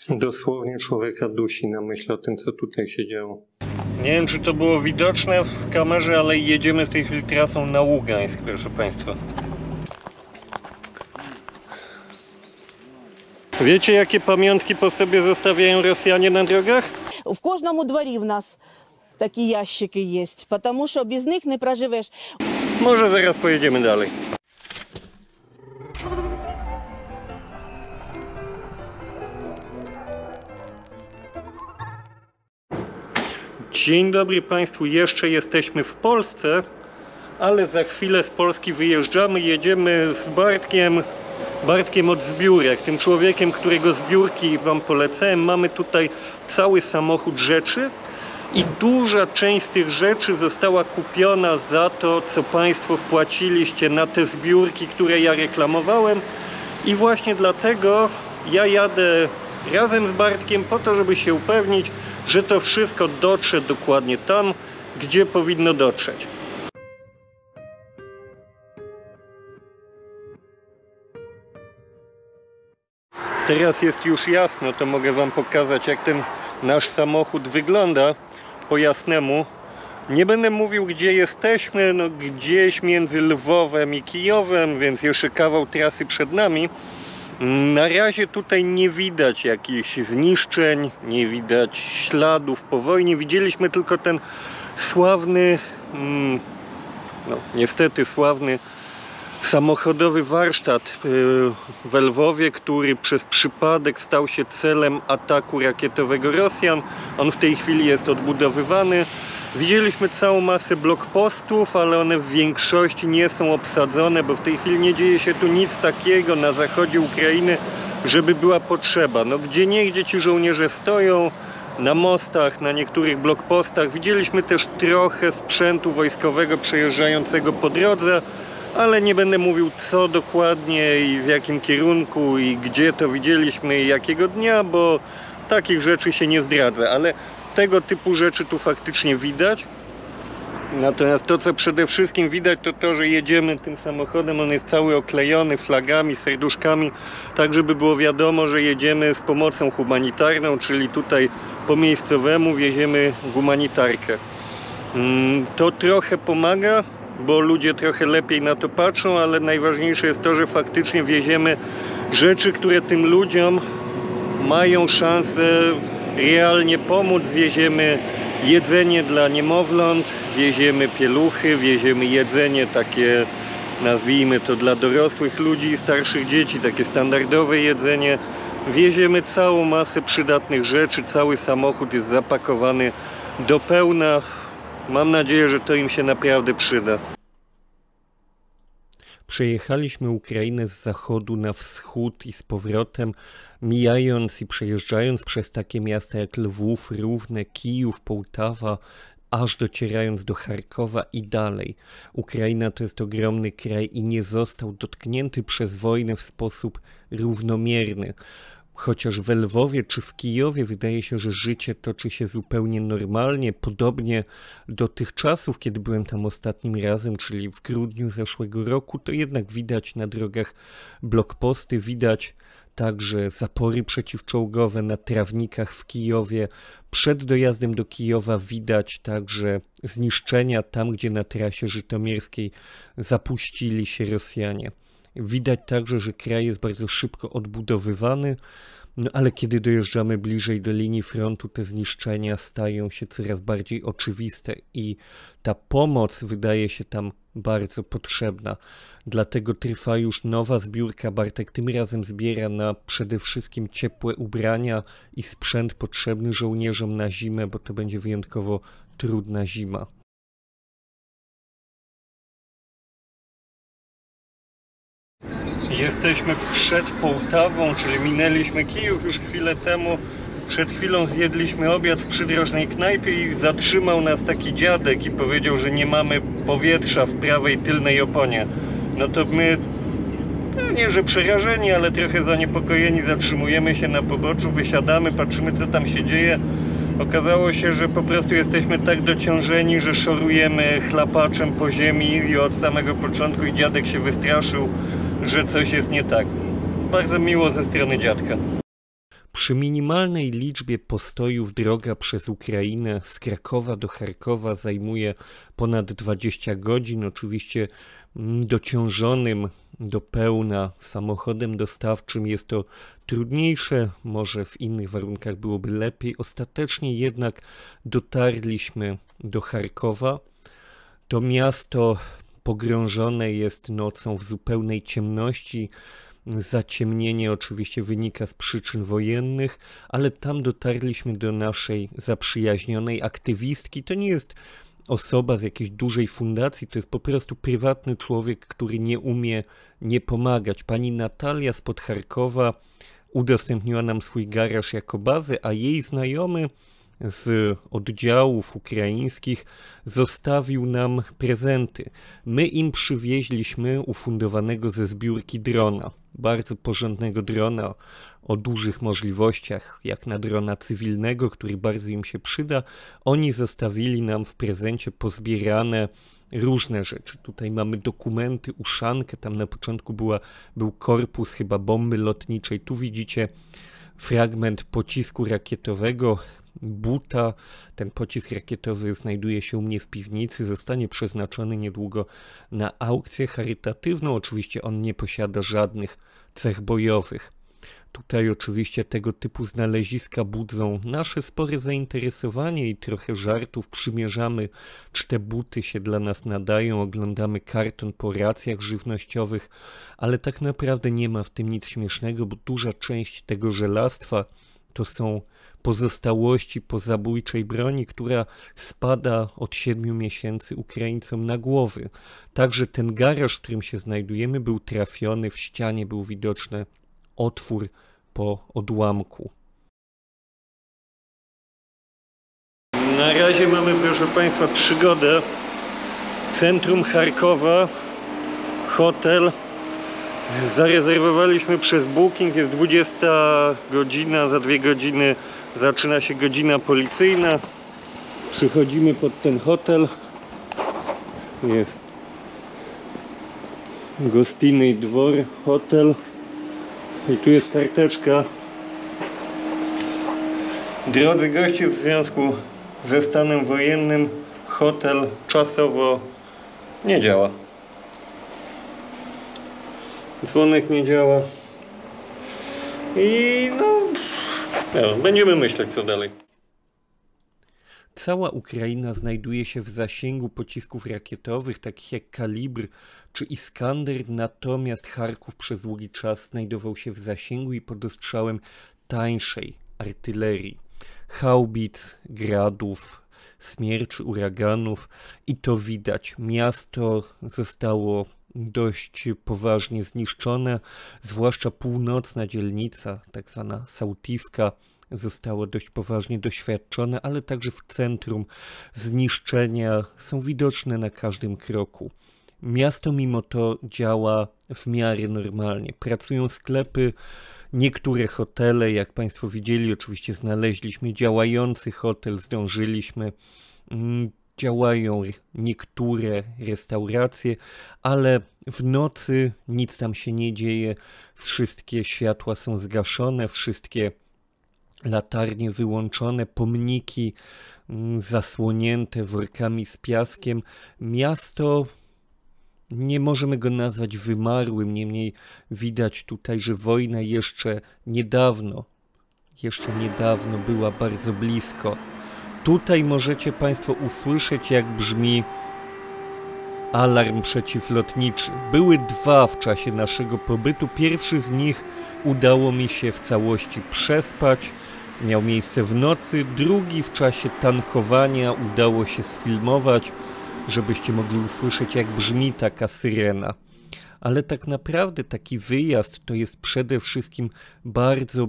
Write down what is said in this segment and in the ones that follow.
Dosłownie człowieka dusi na myśl o tym, co tutaj się działo. Nie wiem, czy to było widoczne w kamerze, ale jedziemy w tej chwili trasą na Ługańsk, proszę Państwa. Wiecie, jakie pamiątki po sobie zostawiają Rosjanie na drogach? В кожному дворі в нас такі ящики є, тому що без них не проживеш. Może zaraz pojedziemy dalej. Dzień dobry Państwu, jeszcze jesteśmy w Polsce, ale za chwilę z Polski wyjeżdżamy, jedziemy z Bartkiem od zbiórek, tym człowiekiem, którego zbiórki Wam polecałem. Mamy tutaj cały samochód rzeczy i duża część z tych rzeczy została kupiona za to, co Państwo wpłaciliście na te zbiórki, które ja reklamowałem, i właśnie dlatego ja jadę razem z Bartkiem po to, żeby się upewnić, że to wszystko dotrze dokładnie tam, gdzie powinno dotrzeć. Teraz jest już jasno, to mogę Wam pokazać, jak ten nasz samochód wygląda po jasnemu. Nie będę mówił, gdzie jesteśmy, no gdzieś między Lwowem i Kijowem, więc jeszcze kawał trasy przed nami. Na razie tutaj nie widać jakichś zniszczeń, nie widać śladów po wojnie. Widzieliśmy tylko ten sławny, no niestety sławny samochodowy warsztat w Lwowie, który przez przypadek stał się celem ataku rakietowego Rosjan. On w tej chwili jest odbudowywany. Widzieliśmy całą masę blokpostów, ale one w większości nie są obsadzone, bo w tej chwili nie dzieje się tu nic takiego na zachodzie Ukrainy, żeby była potrzeba. No gdzieniegdzie ci żołnierze stoją, na mostach, na niektórych blokpostach. Widzieliśmy też trochę sprzętu wojskowego przejeżdżającego po drodze, ale nie będę mówił, co dokładnie i w jakim kierunku i gdzie to widzieliśmy i jakiego dnia, bo takich rzeczy się nie zdradza, ale tego typu rzeczy tu faktycznie widać. Natomiast to, co przede wszystkim widać, to to, że jedziemy tym samochodem, on jest cały oklejony flagami, serduszkami, tak żeby było wiadomo, że jedziemy z pomocą humanitarną, czyli tutaj po miejscowemu wieziemy humanitarkę. To trochę pomaga, bo ludzie trochę lepiej na to patrzą, ale najważniejsze jest to, że faktycznie wieziemy rzeczy, które tym ludziom mają szansę realnie pomóc. Wieziemy jedzenie dla niemowląt, wieziemy pieluchy, wieziemy jedzenie takie, nazwijmy to, dla dorosłych ludzi i starszych dzieci, takie standardowe jedzenie. Wieziemy całą masę przydatnych rzeczy, cały samochód jest zapakowany do pełna. Mam nadzieję, że to im się naprawdę przyda. Przejechaliśmy Ukrainę z zachodu na wschód i z powrotem, mijając i przejeżdżając przez takie miasta jak Lwów, Równe, Kijów, Połtawa, aż docierając do Charkowa i dalej. Ukraina to jest ogromny kraj i nie został dotknięty przez wojnę w sposób równomierny. Chociaż w Lwowie czy w Kijowie wydaje się, że życie toczy się zupełnie normalnie, podobnie do tych czasów, kiedy byłem tam ostatnim razem, czyli w grudniu zeszłego roku, to jednak widać na drogach blokposty, widać także zapory przeciwczołgowe na trawnikach w Kijowie. Przed dojazdem do Kijowa widać także zniszczenia tam, gdzie na trasie żytomierskiej zapuścili się Rosjanie. Widać także, że kraj jest bardzo szybko odbudowywany, no ale kiedy dojeżdżamy bliżej do linii frontu, te zniszczenia stają się coraz bardziej oczywiste i ta pomoc wydaje się tam bardzo potrzebna. Dlatego trwa już nowa zbiórka. Bartek tym razem zbiera na przede wszystkim ciepłe ubrania i sprzęt potrzebny żołnierzom na zimę, bo to będzie wyjątkowo trudna zima. Jesteśmy przed Połtawą, czyli minęliśmy Kijów już chwilę temu. Przed chwilą zjedliśmy obiad w przydrożnej knajpie i zatrzymał nas taki dziadek i powiedział, że nie mamy powietrza w prawej tylnej oponie. No to my, no nie że przerażeni, ale trochę zaniepokojeni, zatrzymujemy się na poboczu, wysiadamy, patrzymy, co tam się dzieje. Okazało się, że po prostu jesteśmy tak dociążeni, że szorujemy chlapaczem po ziemi i od samego początku i dziadek się wystraszył, że coś jest nie tak. Bardzo miło ze strony dziadka. Przy minimalnej liczbie postojów droga przez Ukrainę z Krakowa do Charkowa zajmuje ponad 20 godzin. Oczywiście dociążonym do pełna samochodem dostawczym jest to trudniejsze, może w innych warunkach byłoby lepiej. Ostatecznie jednak dotarliśmy do Charkowa. To miasto pogrążone jest nocą w zupełnej ciemności. Zaciemnienie oczywiście wynika z przyczyn wojennych, ale tam dotarliśmy do naszej zaprzyjaźnionej aktywistki. To nie jest osoba z jakiejś dużej fundacji, to jest po prostu prywatny człowiek, który nie umie nie pomagać. Pani Natalia spod Charkowa udostępniła nam swój garaż jako bazę, a jej znajomy z oddziałów ukraińskich zostawił nam prezenty. My im przywieźliśmy ufundowanego ze zbiórki drona. Bardzo porządnego drona o dużych możliwościach, jak na drona cywilnego, który bardzo im się przyda. Oni zostawili nam w prezencie pozbierane różne rzeczy. Tutaj mamy dokumenty, uszankę, tam na początku był korpus chyba bomby lotniczej. Tu widzicie fragment pocisku rakietowego, buta. Ten pocisk rakietowy znajduje się u mnie w piwnicy, zostanie przeznaczony niedługo na aukcję charytatywną. Oczywiście on nie posiada żadnych cech bojowych. Tutaj oczywiście tego typu znaleziska budzą nasze spore zainteresowanie i trochę żartów. Przymierzamy, czy te buty się dla nas nadają, oglądamy karton po racjach żywnościowych, ale tak naprawdę nie ma w tym nic śmiesznego, bo duża część tego żelastwa to są pozostałości po zabójczej broni, która spada od 7 miesięcy Ukraińcom na głowy. Także ten garaż, w którym się znajdujemy, był trafiony, w ścianie był widoczny otwór po odłamku. Na razie mamy, proszę Państwa, przygodę. Centrum Charkowa, hotel. Zarezerwowaliśmy przez Booking, jest 20 godzina, za 2 godziny zaczyna się godzina policyjna. Przychodzimy pod ten hotel. Jest Gostinny Dwór, hotel. I tu jest karteczka. Drodzy goście, w związku ze stanem wojennym hotel czasowo nie działa. Dzwonek nie działa. I no, będziemy myśleć co dalej. Cała Ukraina znajduje się w zasięgu pocisków rakietowych, takich jak Kalibr czy Iskander, natomiast Charków przez długi czas znajdował się w zasięgu i pod ostrzałem tańszej artylerii. Haubic, gradów, smierczy, uraganów i to widać. Miasto zostało dość poważnie zniszczone, zwłaszcza północna dzielnica, tak zwana Sałtiwka, zostało dość poważnie doświadczone, ale także w centrum zniszczenia są widoczne na każdym kroku. Miasto mimo to działa w miarę normalnie. Pracują sklepy, niektóre hotele, jak Państwo widzieli, oczywiście znaleźliśmy działający hotel, zdążyliśmy. Działają niektóre restauracje, ale w nocy nic tam się nie dzieje. Wszystkie światła są zgaszone, wszystkie latarnie wyłączone, pomniki zasłonięte workami z piaskiem. Miasto, nie możemy go nazwać wymarłym, niemniej widać tutaj, że wojna jeszcze niedawno była bardzo blisko. Tutaj możecie Państwo usłyszeć, jak brzmi alarm przeciwlotniczy. Były 2 w czasie naszego pobytu. Pierwszy z nich udało mi się w całości przespać. Miał miejsce w nocy. Drugi w czasie tankowania udało się sfilmować, żebyście mogli usłyszeć, jak brzmi taka syrena. Ale tak naprawdę taki wyjazd to jest przede wszystkim bardzo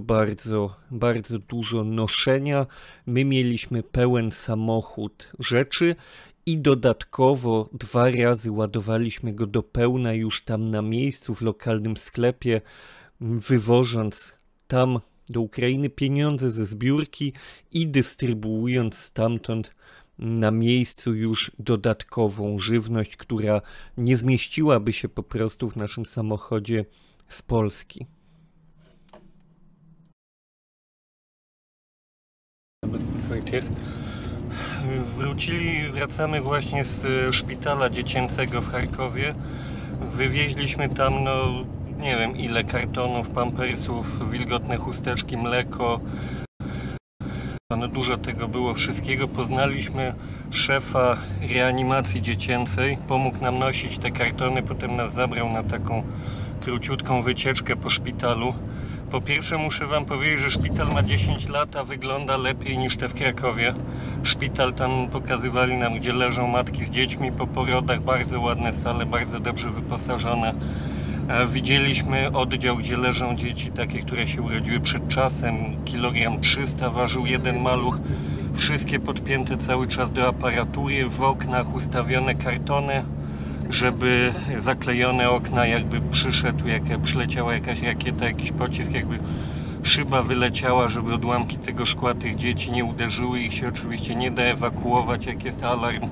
dużo noszenia. My mieliśmy pełen samochód rzeczy i dodatkowo 2 razy ładowaliśmy go do pełna już tam na miejscu w lokalnym sklepie, wywożąc tam do Ukrainy pieniądze ze zbiórki i dystrybuując stamtąd na miejscu już dodatkową żywność, która nie zmieściłaby się po prostu w naszym samochodzie z Polski. Wojciech. Wracamy właśnie z szpitala dziecięcego w Charkowie. Wywieźliśmy tam, no nie wiem ile kartonów, pampersów, wilgotne chusteczki, mleko. No dużo tego było wszystkiego. Poznaliśmy szefa reanimacji dziecięcej. Pomógł nam nosić te kartony, potem nas zabrał na taką króciutką wycieczkę po szpitalu. Po pierwsze muszę wam powiedzieć, że szpital ma 10 lat, a wygląda lepiej niż te w Krakowie. Szpital tam pokazywali nam, gdzie leżą matki z dziećmi po porodach, bardzo ładne sale, bardzo dobrze wyposażone. Widzieliśmy oddział, gdzie leżą dzieci takie, które się urodziły przed czasem, 300 kg ważył jeden maluch, wszystkie podpięte cały czas do aparatury, w oknach ustawione kartony, żeby zaklejone okna, jakby przyleciała jakaś rakieta, jakiś pocisk, jakby szyba wyleciała, żeby odłamki tego szkła tych dzieci nie uderzyły. Ich się oczywiście nie da ewakuować, jak jest alarm,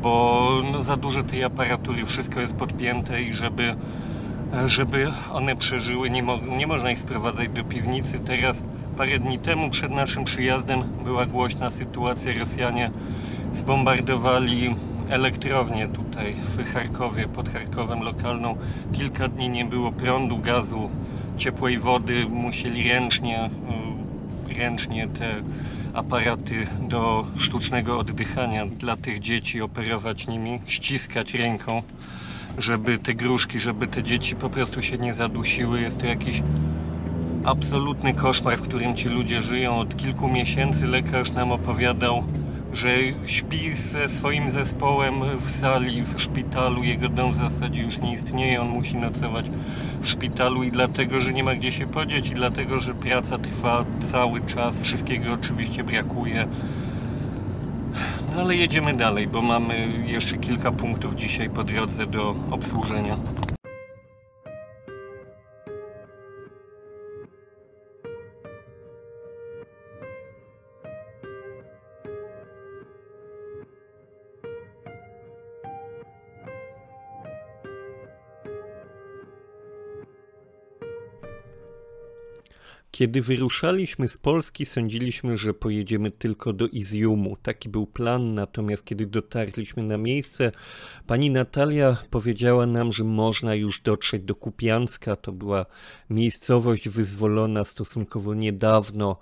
bo no, za dużo tej aparatury, wszystko jest podpięte i żeby one przeżyły, nie można ich sprowadzać do piwnicy. Teraz, parę dni temu, przed naszym przyjazdem, była głośna sytuacja. Rosjanie zbombardowali elektrownię tutaj w Charkowie, pod Charkowem lokalną. Kilka dni nie było prądu, gazu, ciepłej wody. Musieli ręcznie te aparaty do sztucznego oddychania dla tych dzieci operować nimi, ściskać ręką, żeby te gruszki, żeby te dzieci po prostu się nie zadusiły. Jest to jakiś absolutny koszmar, w którym ci ludzie żyją. Od kilku miesięcy lekarz nam opowiadał, że śpi ze swoim zespołem w sali, w szpitalu. Jego dom w zasadzie już nie istnieje, on musi nocować w szpitalu i dlatego, że nie ma gdzie się podzieć i dlatego, że praca trwa cały czas, wszystkiego oczywiście brakuje. No ale jedziemy dalej, bo mamy jeszcze kilka punktów dzisiaj po drodze do obsłużenia. Kiedy wyruszaliśmy z Polski, sądziliśmy, że pojedziemy tylko do Izjumu. Taki był plan, natomiast kiedy dotarliśmy na miejsce, pani Natalia powiedziała nam, że można już dotrzeć do Kupianska. To była miejscowość wyzwolona stosunkowo niedawno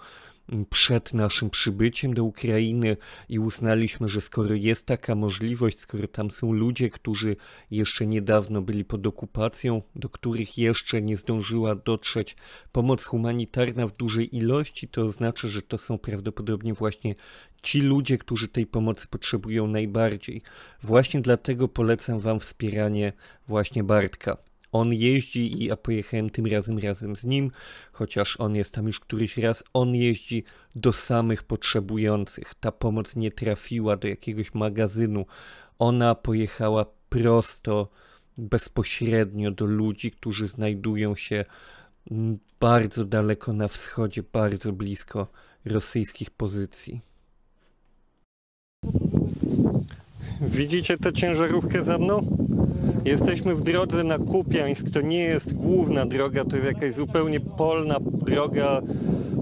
przed naszym przybyciem do Ukrainy i uznaliśmy, że skoro jest taka możliwość, skoro tam są ludzie, którzy jeszcze niedawno byli pod okupacją, do których jeszcze nie zdążyła dotrzeć pomoc humanitarna w dużej ilości, to oznacza, że to są prawdopodobnie właśnie ci ludzie, którzy tej pomocy potrzebują najbardziej. Właśnie dlatego polecam wam wspieranie właśnie Bartka. On jeździ i ja pojechałem tym razem z nim, chociaż on jest tam już któryś raz, on jeździ do samych potrzebujących. Ta pomoc nie trafiła do jakiegoś magazynu, ona pojechała prosto, bezpośrednio do ludzi, którzy znajdują się bardzo daleko na wschodzie, bardzo blisko rosyjskich pozycji. Widzicie tę ciężarówkę za mną? Jesteśmy w drodze na Kupiańsk, to nie jest główna droga, to jest jakaś zupełnie polna droga,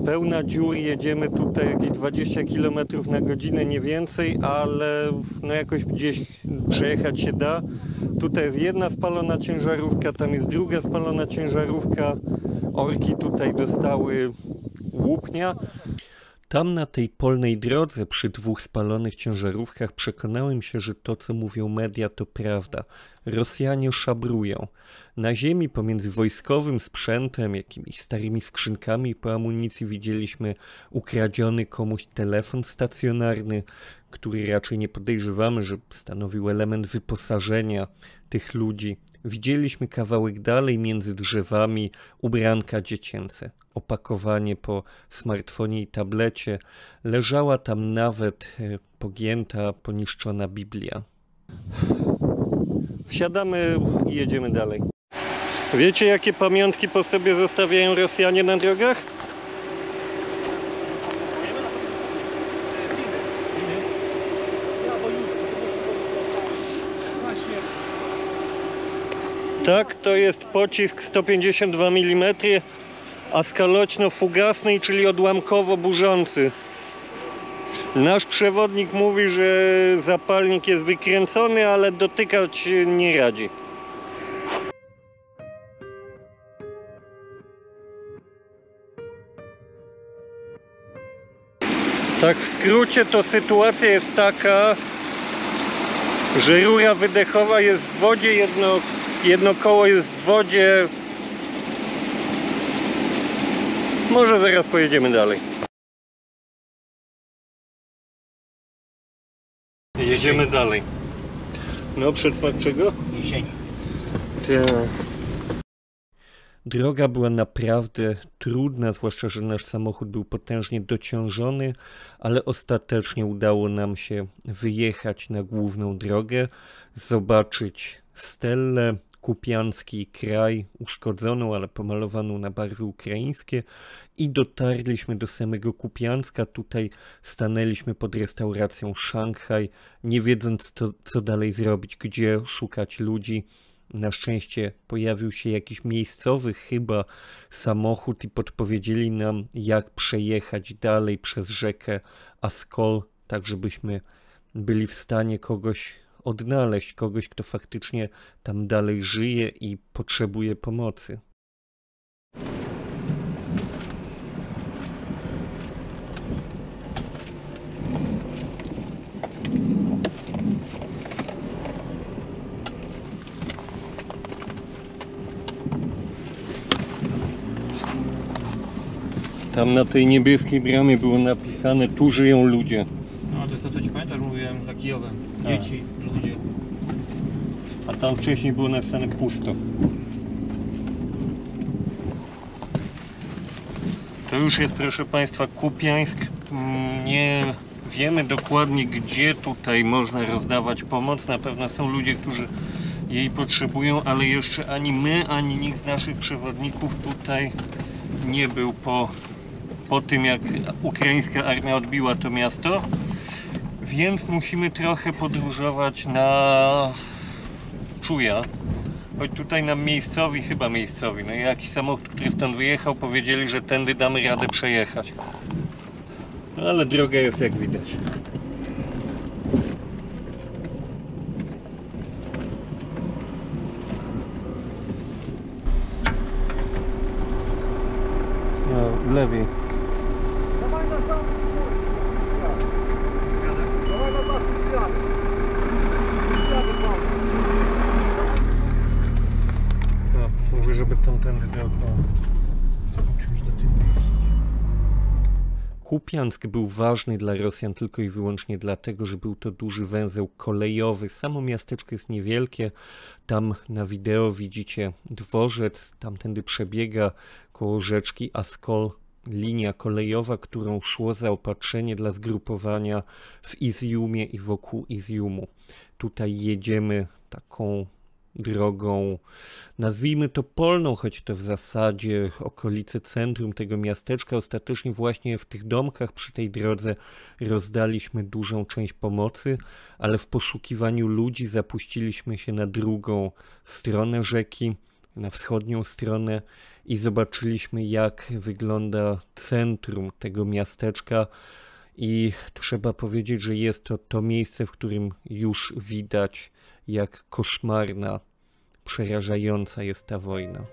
pełna dziur, jedziemy tutaj jakieś 20 km na godzinę, nie więcej, ale no jakoś gdzieś przejechać się da. Tutaj jest jedna spalona ciężarówka, tam jest druga spalona ciężarówka, orki tutaj dostały łupnia. Tam na tej polnej drodze przy dwóch spalonych ciężarówkach przekonałem się, że to, co mówią media, to prawda. Rosjanie szabrują. Na ziemi pomiędzy wojskowym sprzętem, jakimiś starymi skrzynkami po amunicji widzieliśmy ukradziony komuś telefon stacjonarny, który raczej nie podejrzewamy, że stanowił element wyposażenia tych ludzi. Widzieliśmy kawałek dalej między drzewami ubranka dziecięce. Opakowanie po smartfonie i tablecie. Leżała tam nawet pogięta, poniszczona Biblia. Wsiadamy i jedziemy dalej. Wiecie, jakie pamiątki po sobie zostawiają Rosjanie na drogach? Tak, to jest pocisk 152 mm, a skaloczno-fugasny, czyli odłamkowo burzący. Nasz przewodnik mówi, że zapalnik jest wykręcony, ale dotykać nie radzi. Tak w skrócie to sytuacja jest taka, że rura wydechowa jest w wodzie, jedno koło jest w wodzie. Może zaraz pojedziemy dalej. Jedziemy dalej. No, przedsmak czego? Jesieni. Droga była naprawdę trudna, zwłaszcza że nasz samochód był potężnie dociążony, ale ostatecznie udało nam się wyjechać na główną drogę, zobaczyć Stellę, kupiański kraj, uszkodzoną, ale pomalowaną na barwy ukraińskie, i dotarliśmy do samego Kupiańska. Tutaj stanęliśmy pod restauracją Szanghaj, nie wiedząc co dalej zrobić, gdzie szukać ludzi. Na szczęście pojawił się jakiś miejscowy chyba samochód i podpowiedzieli nam, jak przejechać dalej przez rzekę Askol, tak żebyśmy byli w stanie kogoś odnaleźć, kogoś, kto faktycznie tam dalej żyje i potrzebuje pomocy. Tam na tej niebieskiej bramie było napisane: tu żyją ludzie. No to jest to, co ci pamiętasz, mówiłem za Kijowem. Dzieci, ludzie. A tam wcześniej było napisane pusto. To już jest, proszę Państwa, Kupiańsk. Nie wiemy dokładnie, gdzie tutaj można rozdawać pomoc. Na pewno są ludzie, którzy jej potrzebują, ale jeszcze ani my, ani nikt z naszych przewodników tutaj nie był po tym, jak ukraińska armia odbiła to miasto. Więc musimy trochę podróżować na czuja. Choć tutaj nam chyba miejscowi, no jakiś samochód, który stąd wyjechał, powiedzieli, że tędy damy radę przejechać. No ale droga jest, jak widać. No, w lewej. Dawaj na sam Dawaj na sam Zjadę No, mówię, żeby tamtędy dookoła. Kupiańsk był ważny dla Rosjan tylko i wyłącznie dlatego, że był to duży węzeł kolejowy. Samo miasteczko jest niewielkie. Tam na wideo widzicie dworzec, tamtędy przebiega koło rzeczki Askol linia kolejowa, którą szło zaopatrzenie dla zgrupowania w Izjumie i wokół Izjumu. Tutaj jedziemy taką drogą, nazwijmy to polną, choć to w zasadzie okolice centrum tego miasteczka. Ostatecznie właśnie w tych domkach przy tej drodze rozdaliśmy dużą część pomocy, ale w poszukiwaniu ludzi zapuściliśmy się na drugą stronę rzeki, na wschodnią stronę, i zobaczyliśmy, jak wygląda centrum tego miasteczka. I trzeba powiedzieć, że jest to miejsce, w którym już widać, jak koszmarna, przerażająca jest ta wojna.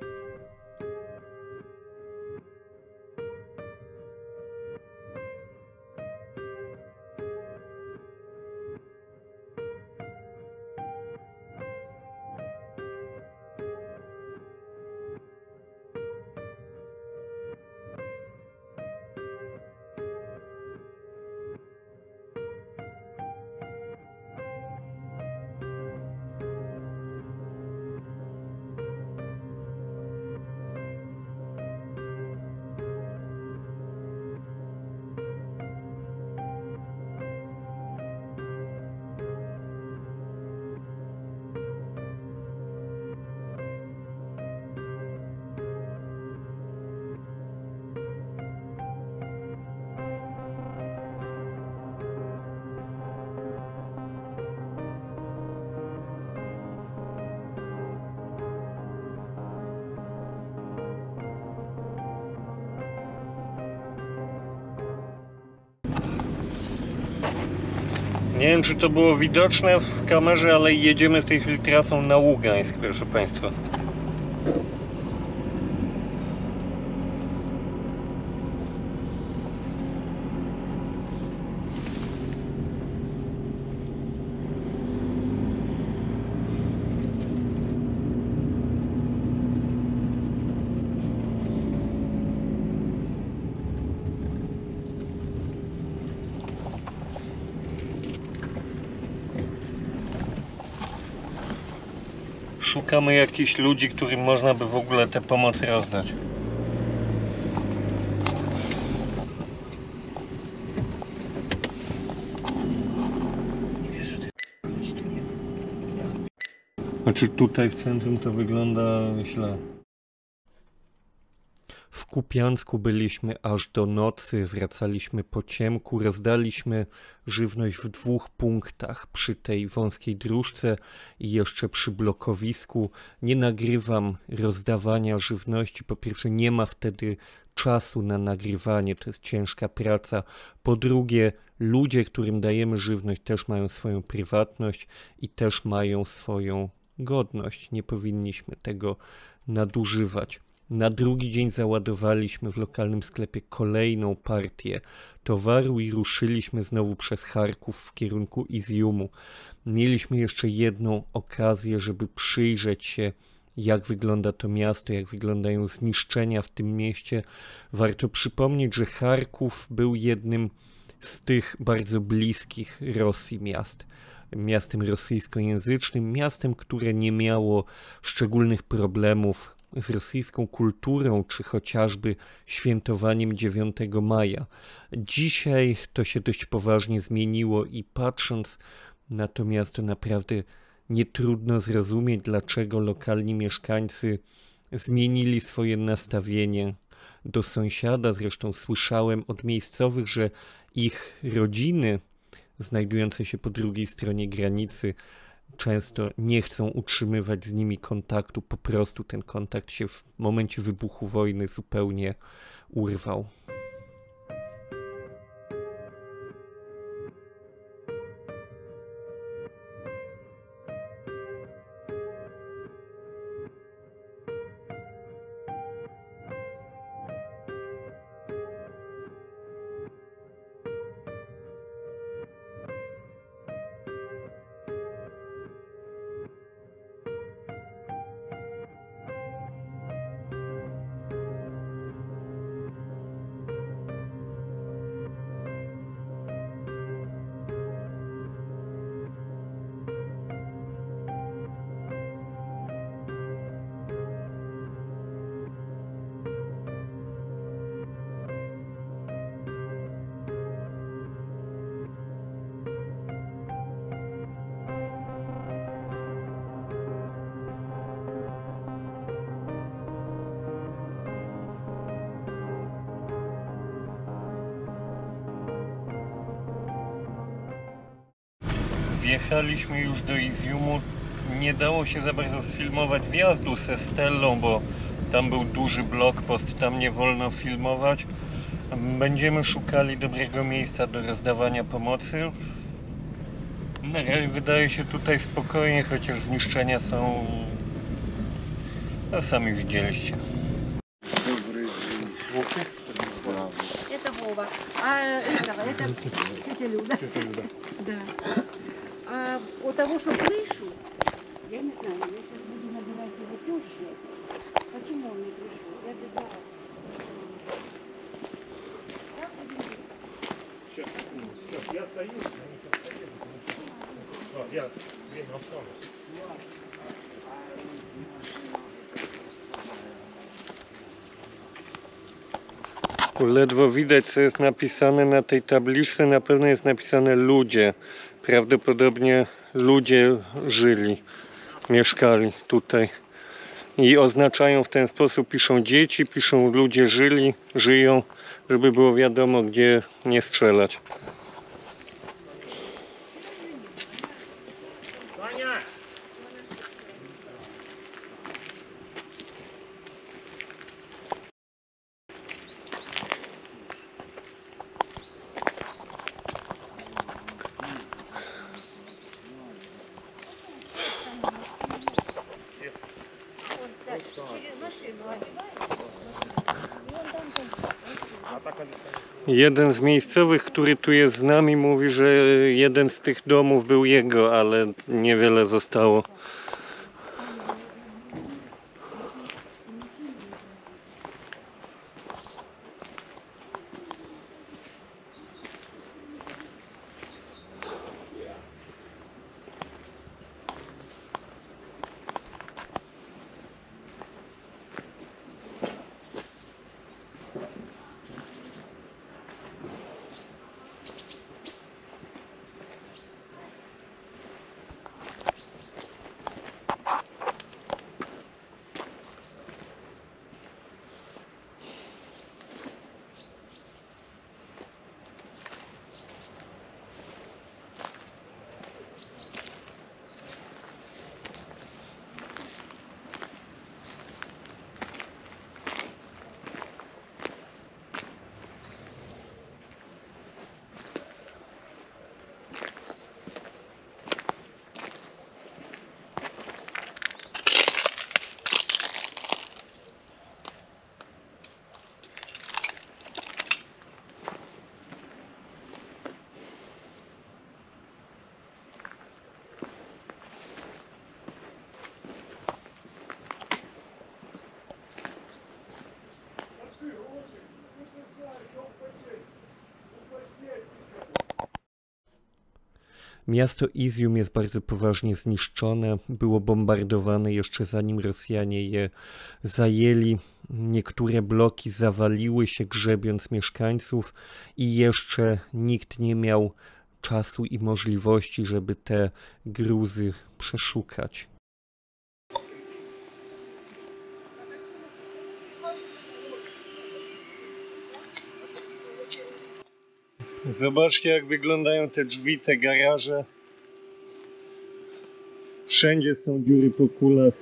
Nie wiem, czy to było widoczne w kamerze, ale jedziemy w tej chwili trasą na Ługańsk, proszę Państwa. Szukamy jakichś ludzi, którym można by w ogóle tę pomoc rozdać. Znaczy tutaj w centrum to wygląda źle. W Kupiańsku byliśmy aż do nocy, wracaliśmy po ciemku, rozdaliśmy żywność w 2 punktach, przy tej wąskiej dróżce i jeszcze przy blokowisku. Nie nagrywam rozdawania żywności, po pierwsze nie ma wtedy czasu na nagrywanie, to jest ciężka praca. Po drugie, ludzie, którym dajemy żywność, też mają swoją prywatność i też mają swoją godność. Nie powinniśmy tego nadużywać. Na drugi dzień załadowaliśmy w lokalnym sklepie kolejną partię towaru i ruszyliśmy znowu przez Charków w kierunku Izjumu. Mieliśmy jeszcze jedną okazję, żeby przyjrzeć się, jak wygląda to miasto, jak wyglądają zniszczenia w tym mieście. Warto przypomnieć, że Charków był jednym z tych bardzo bliskich Rosji miast. Miastem rosyjskojęzycznym, miastem, które nie miało szczególnych problemów z rosyjską kulturą, czy chociażby świętowaniem 9 maja. Dzisiaj to się dość poważnie zmieniło i patrząc na to miasto naprawdę nie trudno zrozumieć, dlaczego lokalni mieszkańcy zmienili swoje nastawienie do sąsiada. Zresztą słyszałem od miejscowych, że ich rodziny znajdujące się po drugiej stronie granicy często nie chcą utrzymywać z nimi kontaktu, po prostu ten kontakt się w momencie wybuchu wojny zupełnie urwał. Wjechaliśmy już do Izjumu. Nie dało się za bardzo sfilmować wjazdu ze Stellą, bo tam był duży blokpost, tam nie wolno filmować. Będziemy szukali dobrego miejsca do rozdawania pomocy. Na razie wydaje się tutaj spokojnie, chociaż zniszczenia są... No, sami widzieliście. Это Вова. А этого, это тетя Люда. Да. А у того, что крышу, я не знаю, я сейчас буду набирать его тещу. Почему он не пришел? Я без вас. Сейчас, я стою, они сейчас стоят. Я время останусь. Ledwo widać, co jest napisane na tej tabliczce. Na pewno jest napisane ludzie. Prawdopodobnie ludzie żyli, mieszkali tutaj. I oznaczają w ten sposób, piszą dzieci, piszą ludzie żyli, żyją, żeby było wiadomo, gdzie nie strzelać. Jeden z miejscowych, który tu jest z nami, mówi, że jeden z tych domów był jego, ale niewiele zostało. Miasto Izium jest bardzo poważnie zniszczone, było bombardowane jeszcze zanim Rosjanie je zajęli. Niektóre bloki zawaliły się, grzebiąc mieszkańców i jeszcze nikt nie miał czasu i możliwości, żeby te gruzy przeszukać. Zobaczcie, jak wyglądają te drzwi, te garaże. Wszędzie są dziury po kulach.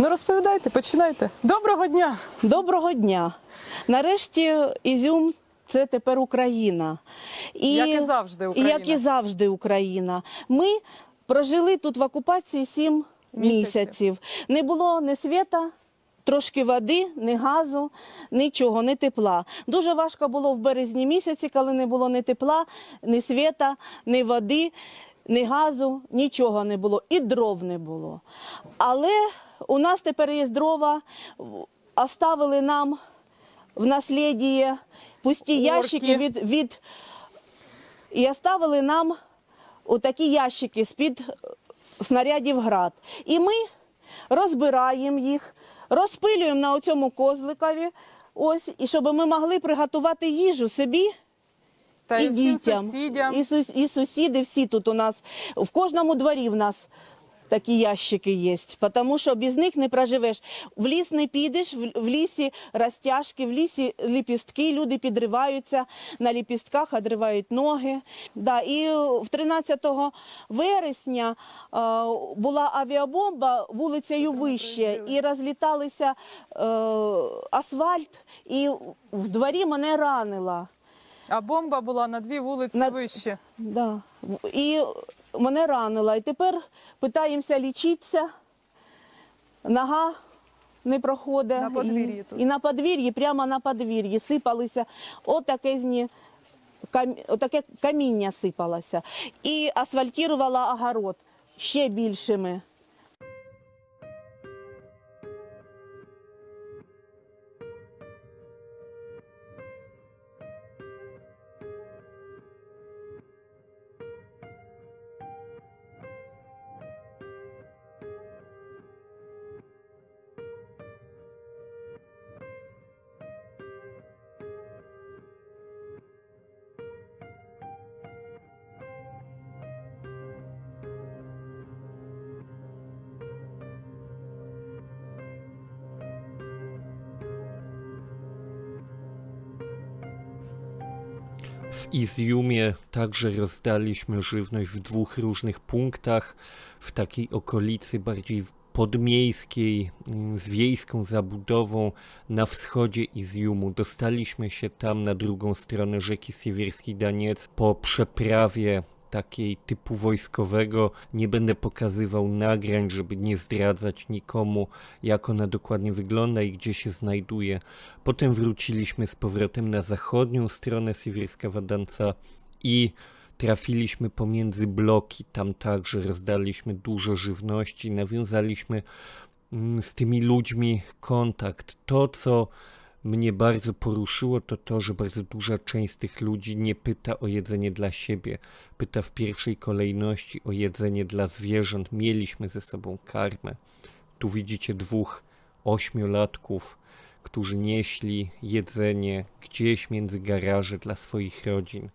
Ну розповідайте, починайте. Доброго дня! Доброго дня. Нарешті Ізюм – це тепер Україна. Як і завжди Україна. Як і завжди Україна. Ми Прожили тут в окупації 7 місяців. Не було ні світа, трошки води, ні газу, нічого, ні тепла. Дуже важко було в березні місяці, коли не було ні тепла, ні світа, ні води, ні газу, нічого не було. І дров не було. Але у нас тепер є дрова, оставили нам в насліддя пусті ящики і оставили нам отакі ящики з-під снарядів «Град». І ми розбираємо їх, розпилюємо на оцьому козликові, ось, і щоб ми могли приготувати їжу собі Та і всім дітям. сусідям. І сусіди всі тут у нас, в кожному дворі в нас такі ящики є, тому що без них не проживеш. В ліс не підеш, в лісі розтяжки, в лісі ліпістки, люди підриваються, на ліпістках відривають ноги. Да, і 13 вересня була авіабомба вулицею вище, і розліталися асфальт, і в дворі мене ранило. А бомба була на 2 вулиці вище. Да. І мене ранило. І тепер намагаємося лічитися. Нога не проходить. На подвір'ї тут. І на подвір'ї, прямо на подвір'ї сипалися отаке каміння сипалося. І асфальтувала огород ще більшими. W Izjumie także rozdaliśmy żywność w 2 różnych punktach, w takiej okolicy bardziej podmiejskiej, z wiejską zabudową na wschodzie Izjumu. Dostaliśmy się tam na drugą stronę rzeki Siewierski Daniec po przeprawie takiej typu wojskowego. Nie będę pokazywał nagrań, żeby nie zdradzać nikomu, jak ona dokładnie wygląda i gdzie się znajduje. Potem wróciliśmy z powrotem na zachodnią stronę Siewierskiego Danca i trafiliśmy pomiędzy bloki. Tam także rozdaliśmy dużo żywności, nawiązaliśmy z tymi ludźmi kontakt. To, co mnie bardzo poruszyło, to to, że bardzo duża część z tych ludzi nie pyta o jedzenie dla siebie. Pyta w pierwszej kolejności o jedzenie dla zwierząt. Mieliśmy ze sobą karmę. Tu widzicie 2 8-latków, którzy nieśli jedzenie gdzieś między garaże dla swoich rodzin.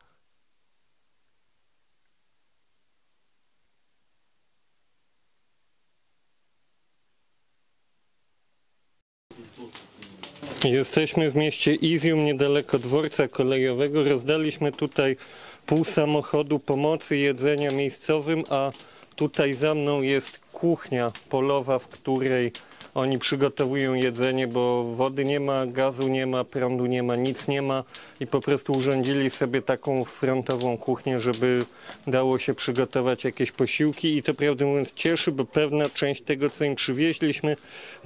Jesteśmy w mieście Izjum, niedaleko dworca kolejowego. Rozdaliśmy tutaj pół samochodu pomocy jedzenia miejscowym, a tutaj za mną jest kuchnia polowa, w której oni przygotowują jedzenie, bo wody nie ma, gazu nie ma, prądu nie ma, nic nie ma i po prostu urządzili sobie taką frontową kuchnię, żeby dało się przygotować jakieś posiłki i to prawdę mówiąc cieszy, bo pewna część tego, co im przywieźliśmy,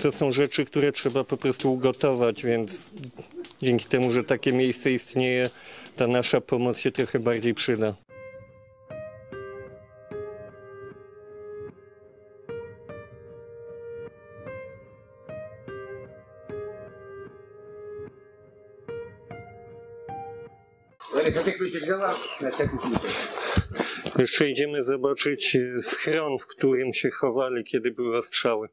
to są rzeczy, które trzeba po prostu ugotować, więc dzięki temu, że takie miejsce istnieje, ta nasza pomoc się trochę bardziej przyda. Jeszcze idziemy zobaczyć schron, w którym się chowali, kiedy były ostrzały.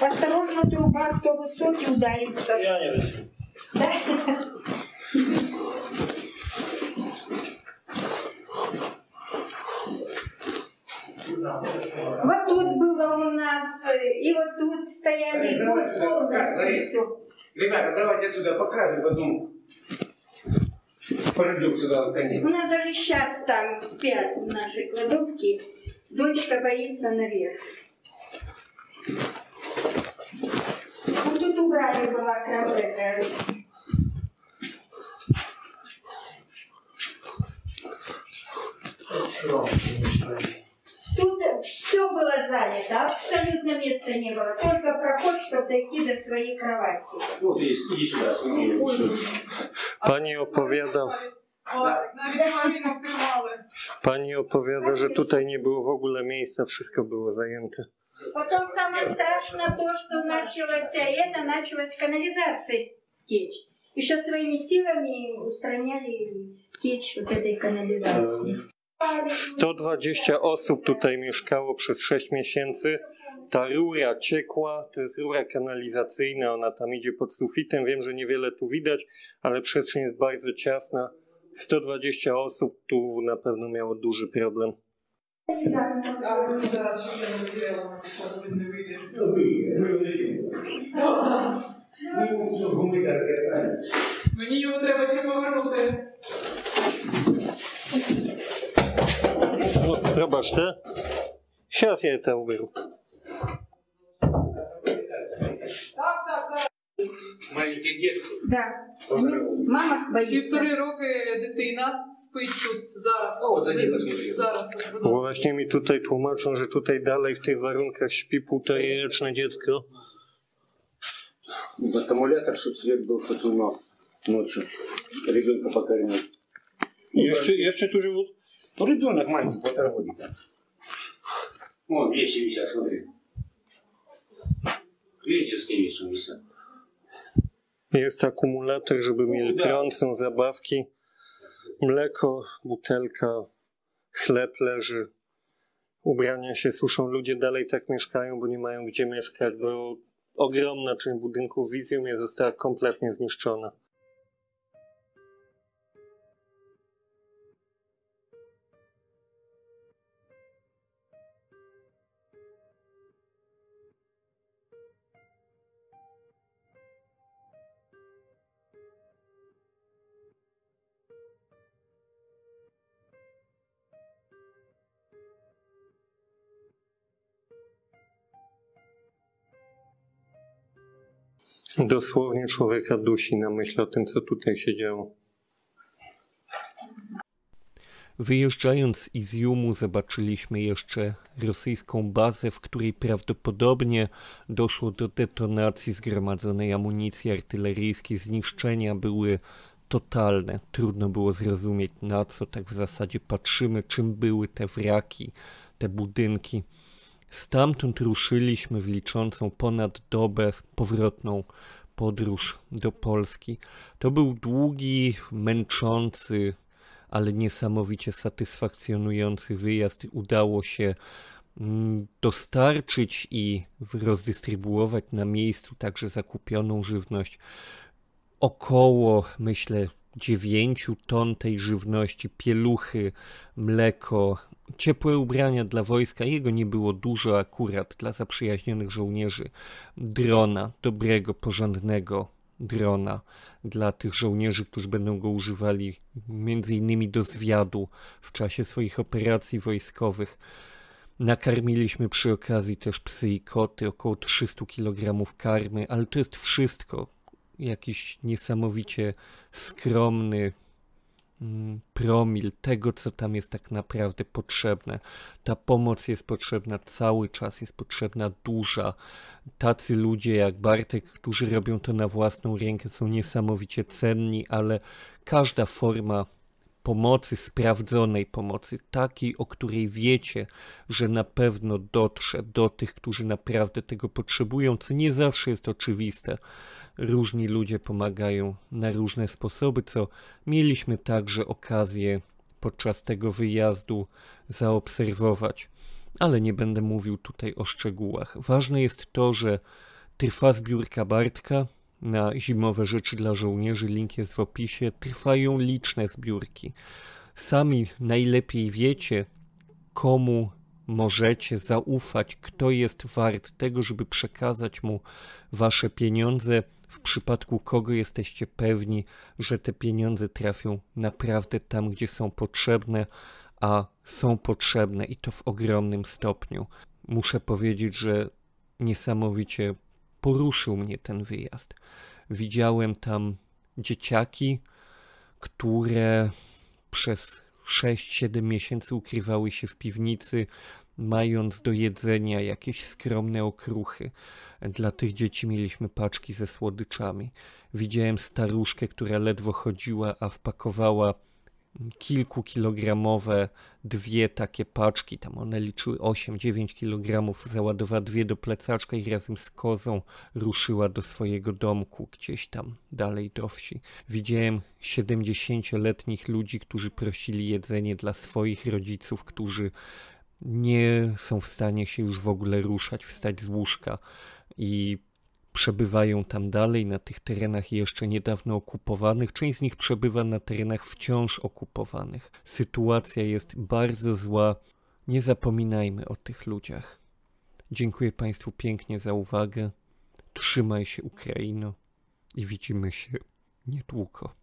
Осторожно, труба, кто высокий, ударится. Я не высокий. Да? Вот тут было у нас, и вот тут стояли, и вот полностью все. Ребята, давайте отсюда покажем потом. Пройдем сюда в конец. У нас даже сейчас там спят в нашей кладовке. Дочка боится наверх. Вот тут убрали была кровать. Тут все было занято, абсолютно места не было. Только проход, чтобы дойти до своей кровати. Вот, иди сюда. Pani opowiada, pani opowiada, że tutaj nie było w ogóle miejsca, wszystko było zajęte. Потом самое страшное то, что началась канализация течь. Еще своими силами устраняли течь вот этой канализации. 120 osób tutaj mieszkało przez 6 miesięcy. Ta rura ciekła, to jest rura kanalizacyjna, ona tam idzie pod sufitem. Wiem, że niewiele tu widać, ale przestrzeń jest bardzo ciasna. 120 osób tu na pewno miało duży problem. Мені його треба ще повернути. No, zobacz te. Сейчас я это уберу. Маленький детки. Да. Мама боится. 1,5 роки дитина спить тут зараз. О, за ним посмотри. Зараз. Bo właśnie mi tutaj tłumaczą, że tutaj dalej w tych warunkach śpi 1,5-roczne dziecko. Аккумулятор, чтобы свет был хоть ночью. Ребенка покормить. Jeszcze tu живут? Ну, ребенок маленький, 1,5 годика. Вон, вещи висят, смотри. Видите, с кем висят? Jest akumulator, żeby mieli prąd, są zabawki. Mleko, butelka, chleb leży. Ubrania się suszą. Ludzie dalej tak mieszkają, bo nie mają gdzie mieszkać, bo ogromna część budynków w Iziumie została kompletnie zniszczona. Dosłownie człowieka dusi na myśl o tym, co tutaj się działo. Wyjeżdżając z Iziumu zobaczyliśmy jeszcze rosyjską bazę, w której prawdopodobnie doszło do detonacji zgromadzonej amunicji artyleryjskiej. Zniszczenia były totalne. Trudno było zrozumieć, na co tak w zasadzie patrzymy, czym były te wraki, te budynki. Stamtąd ruszyliśmy w liczącą ponad dobę powrotną podróż do Polski. To był długi, męczący, ale niesamowicie satysfakcjonujący wyjazd. Udało się dostarczyć i rozdystrybuować na miejscu także zakupioną żywność. Około, myślę, 9 ton tej żywności, pieluchy, mleko, ciepłe ubrania dla wojska. Jego nie było dużo akurat dla zaprzyjaźnionych żołnierzy. Drona, dobrego, porządnego drona dla tych żołnierzy, którzy będą go używali między innymi do zwiadu w czasie swoich operacji wojskowych. Nakarmiliśmy przy okazji też psy i koty, około 300 kg karmy, ale to jest wszystko. Jakiś niesamowicie skromny promil tego, co tam jest tak naprawdę potrzebne. Ta pomoc jest potrzebna cały czas, jest potrzebna duża. Tacy ludzie jak Bartek, którzy robią to na własną rękę, są niesamowicie cenni, ale każda forma pomocy, sprawdzonej pomocy, takiej, o której wiecie, że na pewno dotrze do tych, którzy naprawdę tego potrzebują, co nie zawsze jest oczywiste. Różni ludzie pomagają na różne sposoby, co mieliśmy także okazję podczas tego wyjazdu zaobserwować. Ale nie będę mówił tutaj o szczegółach. Ważne jest to, że trwa zbiórka Bartka na zimowe rzeczy dla żołnierzy. Link jest w opisie. Trwają liczne zbiórki. Sami najlepiej wiecie, komu możecie zaufać, kto jest wart tego, żeby przekazać mu wasze pieniądze. W przypadku kogo jesteście pewni, że te pieniądze trafią naprawdę tam, gdzie są potrzebne, a są potrzebne i to w ogromnym stopniu. Muszę powiedzieć, że niesamowicie poruszył mnie ten wyjazd. Widziałem tam dzieciaki, które przez 6-7 miesięcy ukrywały się w piwnicy, mając do jedzenia jakieś skromne okruchy. Dla tych dzieci mieliśmy paczki ze słodyczami. Widziałem staruszkę, która ledwo chodziła, a wpakowała kilkukilogramowe 2 takie paczki, tam one liczyły 8-9 kg, załadowała 2 do plecaczka i razem z kozą ruszyła do swojego domku, gdzieś tam dalej do wsi. Widziałem 70-letnich ludzi, którzy prosili jedzenie dla swoich rodziców, którzy nie są w stanie się już w ogóle ruszać, wstać z łóżka i przebywają tam dalej, na tych terenach jeszcze niedawno okupowanych. Część z nich przebywa na terenach wciąż okupowanych. Sytuacja jest bardzo zła. Nie zapominajmy o tych ludziach. Dziękuję Państwu pięknie za uwagę. Trzymaj się, Ukraino, i widzimy się niedługo.